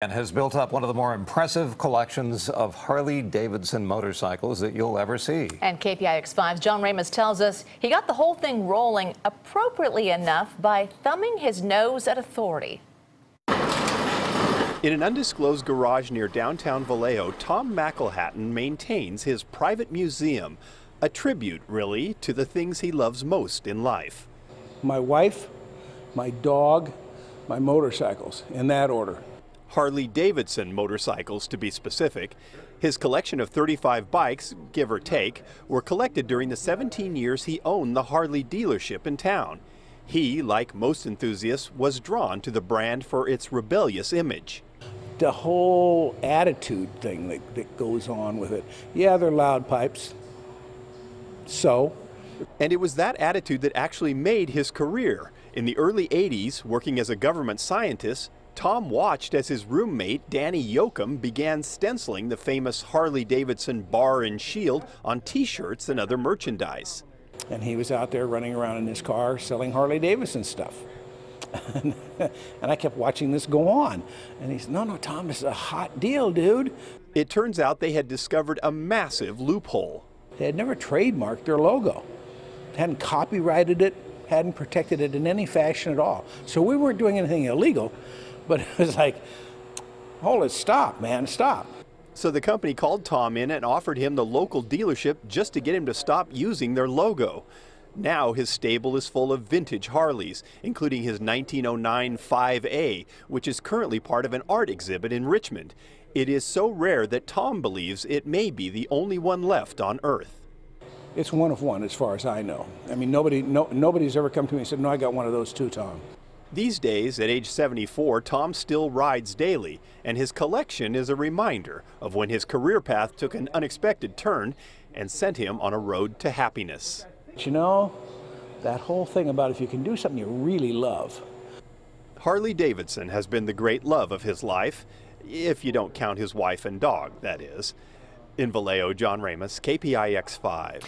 And has built up one of the more impressive collections of Harley Davidson motorcycles that you'll ever see. And KPIX 5's John Ramos tells us he got the whole thing rolling appropriately enough by thumbing his nose at authority. In an undisclosed garage near downtown Vallejo, Tom McElhatton maintains his private museum, a tribute, really, to the things he loves most in life. My wife, my dog, my motorcycles, in that order. Harley Davidson motorcycles, to be specific. His collection of 35 bikes, give or take, were collected during the 17 years he owned the Harley dealership in town. He, like most enthusiasts, was drawn to the brand for its rebellious image. The whole attitude thing that goes on with it. Yeah, they're loud pipes. So? And it was that attitude that actually made his career. In the early 80s, working as a government scientist, Tom watched as his roommate, Danny Yoakum, began stenciling the famous Harley Davidson bar and shield on T-shirts and other merchandise. And he was out there running around in his car selling Harley Davidson stuff. And I kept watching this go on. And he said, no, Tom, this is a hot deal, dude. It turns out they had discovered a massive loophole. They had never trademarked their logo, hadn't copyrighted it, hadn't protected it in any fashion at all. So we weren't doing anything illegal. But it was like, hold it, stop, man, stop. So the company called Tom in and offered him the local dealership just to get him to stop using their logo. Now his stable is full of vintage Harleys, including his 1909 5A, which is currently part of an art exhibit in Richmond. It is so rare that Tom believes it may be the only one left on Earth. It's one of one as far as I know. I mean, nobody's ever come to me and said, no, I got one of those too, Tom. These days, at age 74, Tom still rides daily, and his collection is a reminder of when his career path took an unexpected turn and sent him on a road to happiness. But you know, that whole thing about if you can do something you really love. Harley Davidson has been the great love of his life, if you don't count his wife and dog, that is. In Vallejo, John Ramos, KPIX 5.